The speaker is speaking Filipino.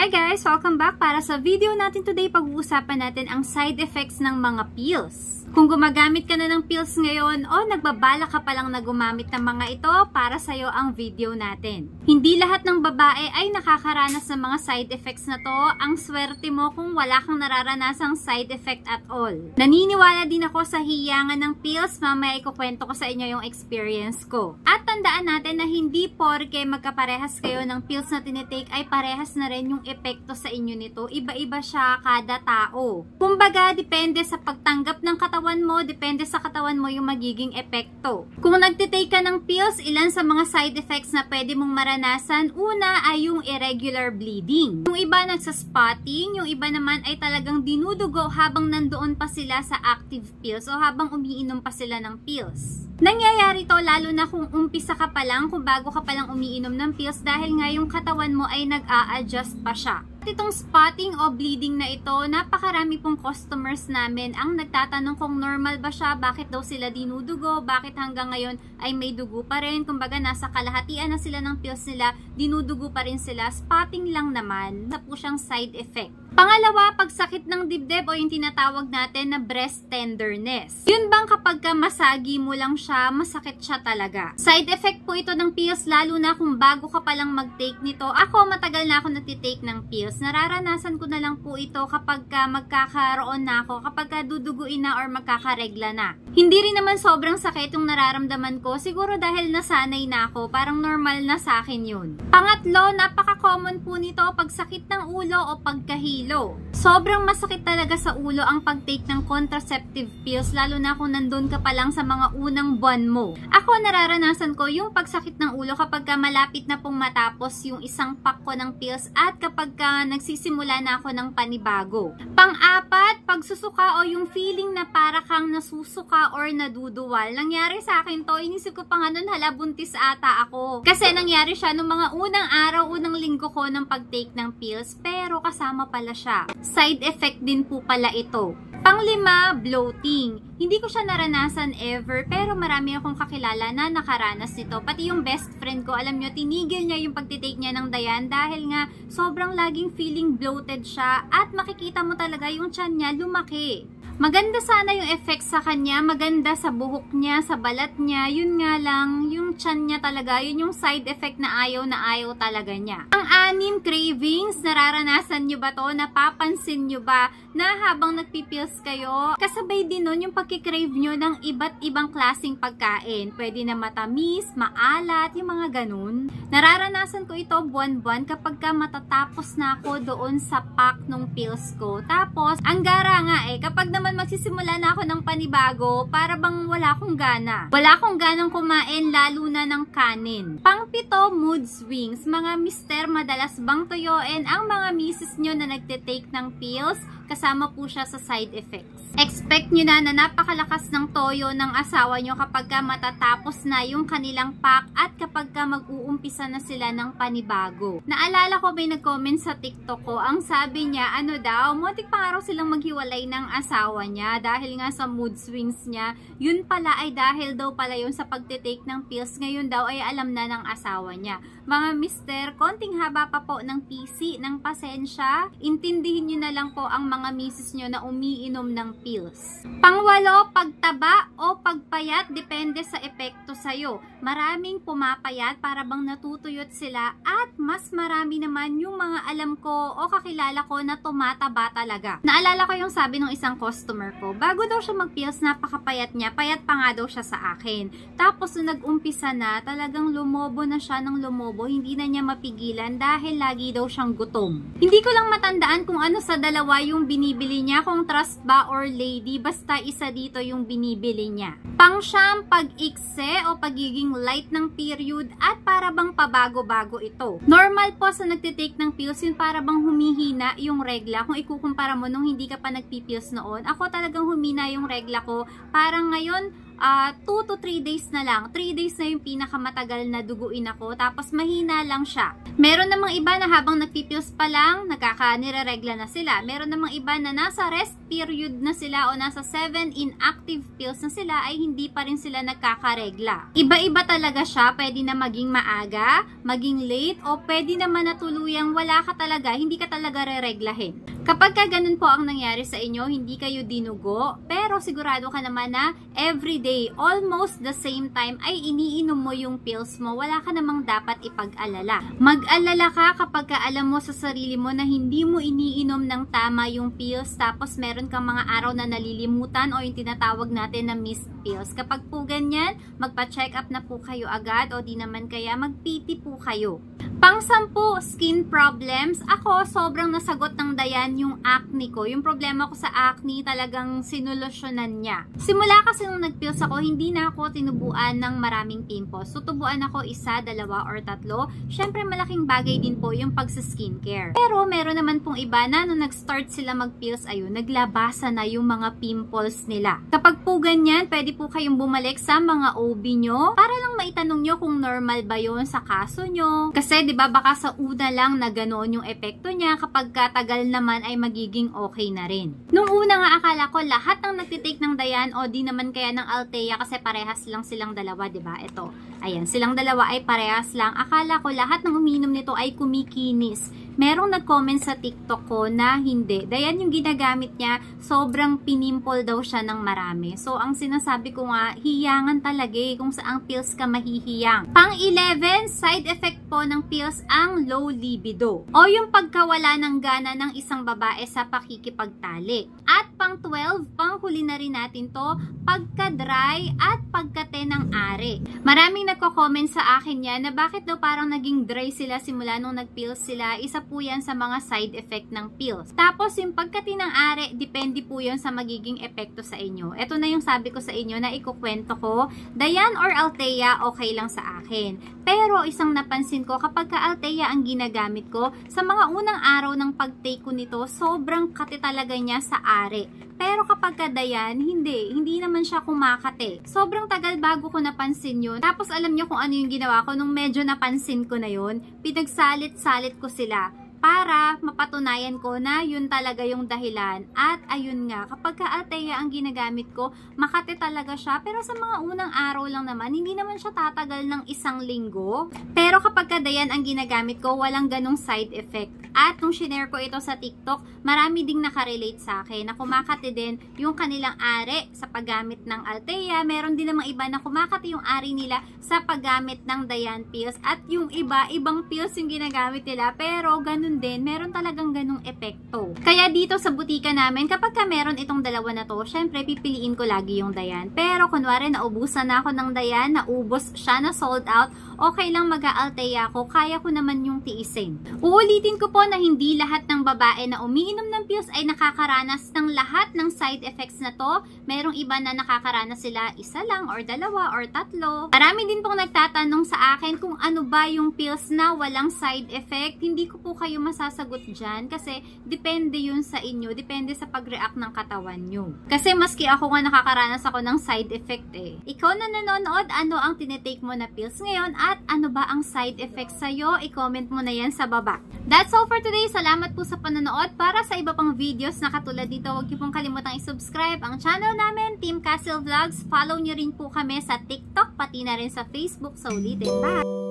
Hi guys! Welcome back! Para sa video natin today, pag-uusapan natin ang side effects ng mga pills. Kung gumagamit ka na ng pills ngayon o nagbabala ka pa lang na gumamit ng mga ito, para sa'yo ang video natin. Hindi lahat ng babae ay nakakaranas ng mga side effects na to. Ang swerte mo kung wala kang nararanasang side effect at all. Naniniwala din ako sa hiyangan ng pills. Mamaya ikukwento ko sa inyo yung experience ko. At tandaan natin na hindi porke magkaparehas kayo ng pills na tinitake ay parehas na rin yung epekto sa inyo nito. Iba-iba siya kada tao. Kumbaga, depende sa pagtanggap ng katawan mo, depende sa katawan mo yung magiging epekto. Kung nagtitake ka ng pills, ilan sa mga side effects na pwede mong maranasan, una ay yung irregular bleeding. Yung iba nagsaspotting, yung iba naman ay talagang dinudugo habang nandoon pa sila sa active pills o habang umiinom pa sila ng pills. Nangyayari to lalo na kung umpisa ka pa lang, kung bago ka pa lang umiinom ng pills dahil nga yung katawan mo ay nag-a-adjust pa siya. At itong spotting o bleeding na ito, napakarami pong customers namin ang nagtatanong kung normal ba siya, bakit daw sila dinudugo, bakit hanggang ngayon ay may dugo pa rin, kumbaga nasa kalahatian na sila ng pills nila, dinudugo pa rin sila, spotting lang naman, sa po siyang side effect. Pangalawa, pagsakit ng dibdib o yung tinatawag natin na breast tenderness. Yun bang kapag ka masagi mo lang siya, masakit siya talaga? Side effect po ito ng pills, lalo na kung bago ka palang mag-take nito. Ako, matagal na ako nagtitake ng pills. Nararanasan ko na lang po ito kapag ka magkakaroon na ako, kapag ka duduguin na or magkakaregla na. Hindi rin naman sobrang sakit yung nararamdaman ko. Siguro dahil nasanay na ako, parang normal na sa akin yun. Pangatlo, napaka-common po nito, pagsakit ng ulo o pagkahilo. Sobrang masakit talaga sa ulo ang pag-take ng contraceptive pills, lalo na kung nandun ka pa lang sa mga unang buwan mo. Ako, nararanasan ko yung pagsakit ng ulo kapag ka malapit na pong matapos yung isang pack ko ng pills at kapag ka nagsisimula na ako ng panibago. Pang-apat, pagsusuka o yung feeling na para kang nasusuka or naduduwal. Nangyari sa akin to, inisip ko pa nga nun, hala, buntis ata ako. Kasi nangyari siya nung mga unang araw, unang linggo ko ng pag-take ng pills, pero kasama pala siya. Side effect din po pala ito. Panglima, bloating. Hindi ko siya naranasan ever, pero marami akong kakilala na nakaranas nito. Pati yung best friend ko, alam nyo, tinigil niya yung pagtitake niya ng Dayan dahil nga sobrang laging feeling bloated siya at makikita mo talaga yung tiyan niya lumaki. Maganda sana yung effect sa kanya, maganda sa buhok niya, sa balat niya, yun nga lang, yung tiyan niya talaga, yun yung side effect na ayaw talaga niya. Ang anim, cravings, nararanasan nyo ba to? Napapansin nyo ba na habang nagpipills kayo, kasabay din nun yung pagkikrave nyo ng iba't ibang klaseng pagkain. Pwede na matamis, maalat, yung mga ganun. Nararanasan ko ito buwan-buwan kapag ka matatapos na ako doon sa pack ng pills ko. Tapos, ang gara nga kapag naman magsisimula na ako ng panibago, para bang wala akong gana. Wala akong ganang kumain, lalo na ng kanin. Pang-pito, mood swings. Mga mister, madalas bang tuyuin ang mga misis nyo na nagtitake ng pills? Kasama po siya sa side effects. Expect nyo na napakalakas ng toyo ng asawa nyo kapag ka matatapos na yung kanilang pack at kapag ka mag-uumpisa na sila ng panibago. Naalala ko may nag-comment sa TikTok ko, ang sabi niya, ano daw, muntik pa araw silang maghiwalay ng asawa niya dahil nga sa mood swings niya. Yun pala ay dahil daw pala yun sa pagtitake ng pills. Ngayon daw ay alam na ng asawa niya. Mga mister, konting haba pa po ng PC, ng pasensya. Intindihin nyo na lang po ang mga misis nyo na umiinom ng pills. Pangwalo, pagtaba o pagpayat, depende sa epekto sa'yo. Maraming pumapayat para bang natutuyot sila at mas marami naman yung mga alam ko o kakilala ko na tumataba talaga. Naalala ko yung sabi ng isang customer ko, bago daw siya mag-pills, napakapayat niya, payat pa nga daw siya sa akin. Tapos nung nag-umpisa na, talagang lumobo na siya ng lumobo, hindi na niya mapigilan dahil lagi daw siyang gutom. Hindi ko lang matandaan kung ano sa dalawa yung binibili niya, kung trust ba or lady, basta isa dito yung binibili niya. Pang-siyam, pag-ikse o pagiging light ng period at para bang pabago-bago ito. Normal po sa nagtitake ng pills, yun para bang humihina yung regla. Kung ikukumpara mo nung hindi ka pa nagpipills noon, ako talagang humina yung regla ko. Parang ngayon, 2 to 3 days na lang. 3 days na yung pinakamatagal na duguin ako, tapos mahina lang siya. Meron namang iba na habang nagpipills pa lang, nire-regla na sila. Meron namang iba na nasa rest period na sila o nasa 7 inactive pills na sila ay hindi pa rin sila nagkakaregla. Iba-iba talaga siya, pwede na maging maaga, maging late, o pwede naman na tuluyang wala ka talaga, hindi ka talaga re-reglahin. Kapag ka ganun po ang nangyari sa inyo, hindi kayo dinugo, pero sigurado ka naman na everyday, almost the same time, ay iniinom mo yung pills mo, wala ka namang dapat ipag-alala. Mag-alala ka kapag ka alam mo sa sarili mo na hindi mo iniinom ng tama yung pills, tapos meron kang mga araw na nalilimutan o yung tinatawag natin na missed pills. Kapag po ganyan, magpa-check up na po kayo agad, o di naman kaya mag-PT po kayo. Pang-10, skin problems. Ako, sobrang nasagot ng Dayan yung acne ko. Yung problema ko sa acne, talagang sinulusyonan niya. Simula kasi nung nag-pills ako, hindi na ako tinubuan ng maraming pimples. So, tubuan ako 1, 2, or 3. Syempre, malaking bagay din po yung pagsa-skincare. Pero, meron naman pong iba na nung nag-start sila mag-pills, ayun, naglabasan na yung mga pimples nila. Kapag po ganyan, pwede po kayong bumalik sa mga OB nyo para lang maitanong nyo kung normal ba yun sa kaso nyo. Kasi, diba, baka sa una lang na ganoon yung epekto niya, kapag katagal naman ay magiging okay na rin. Nung una nga akala ko lahat ng nagtitake ng Dayan o di naman kaya ng Althea, kasi parehas lang silang dalawa, diba? Ito, ayan, silang dalawa ay parehas lang. Akala ko lahat ng uminom nito ay kumikinis. Merong nag-comment sa TikTok ko na hindi. Dayan yung ginagamit niya, sobrang pinimple daw siya ng marami. So, ang sinasabi ko nga, hiyangan talaga kung saang pills ka mahihiyang. Pang-11, side effect po ng pills ang low libido, o yung pagkawala ng gana ng isang babae sa pakikipagtali. At pang-12, panghuli na rin natin to, pagka-dry at pagkate ng are. Maraming nagko-comment sa akin yan na bakit daw parang naging dry sila simula nung nag-pills sila. Isa po yan sa mga side effect ng pills. Tapos yung pagkati ng are, depende po yan sa magiging epekto sa inyo. Ito na yung sabi ko sa inyo na ikukwento ko. Dayan or Althea, okay lang sa akin. Pero isang napansin ko, kapag ka Althea ang ginagamit ko, sa mga unang araw ng pag-take ko nito, sobrang kati talaga niya sa are. Pero kapag ka Dayan, hindi naman siya kumakate. Sobrang tagal bago ko napansin yun. Tapos alam niyo kung ano yung ginawa ko nung medyo napansin ko na yun? Pinagsalit-salit ko sila para mapatunayan ko na yun talaga yung dahilan. At ayun nga, kapag ka Althea ang ginagamit ko, makate talaga siya. Pero sa mga unang araw lang naman, hindi naman siya tatagal ng 1 linggo. Pero kapag ka Dayan ang ginagamit ko, walang ganong side effect. At nung shinare ko ito sa TikTok, marami ding nakarelate sa akin na kumakate din yung kanilang are sa paggamit ng Althea. Meron din namang iba na kumakate yung are nila sa paggamit ng Dayan pills. At yung iba, ibang pills yung ginagamit nila. Pero ganun din, meron talagang ganung epekto. Kaya dito sa butika namin, kapag ka meron itong dalawa na to, syempre pipiliin ko lagi yung Dayan. Pero kunwari naubusan na ako ng Dayan, naubos siya, na sold out, okay lang mag-Althea ko, kaya ko naman yung tiisin. Uulitin ko po na hindi lahat ng babae na umiinom ng pills ay nakakaranas ng lahat ng side effects na to. Merong iba na nakakaranas sila 1 lang or 2 or 3. Marami din pong nagtatanong sa akin kung ano ba yung pills na walang side effect. Hindi ko po kayo masasagot dyan kasi depende yun sa inyo. Depende sa pag-react ng katawan nyo. Kasi maski ako nga nakakaranas ako ng side effect eh. Ikaw na nanonood, ano ang tinitake mo na pills ngayon at ano ba ang side effects sa'yo? I-comment mo na yan sa baba. That's all for today. Salamat po sa panonood. Para sa iba pang videos na katulad dito, huwag niyo pong kalimutang i-subscribe ang channel namin, Team Castle Vlogs. Follow niyo rin po kami sa TikTok, pati na rin sa Facebook. So, ulitin. Bye!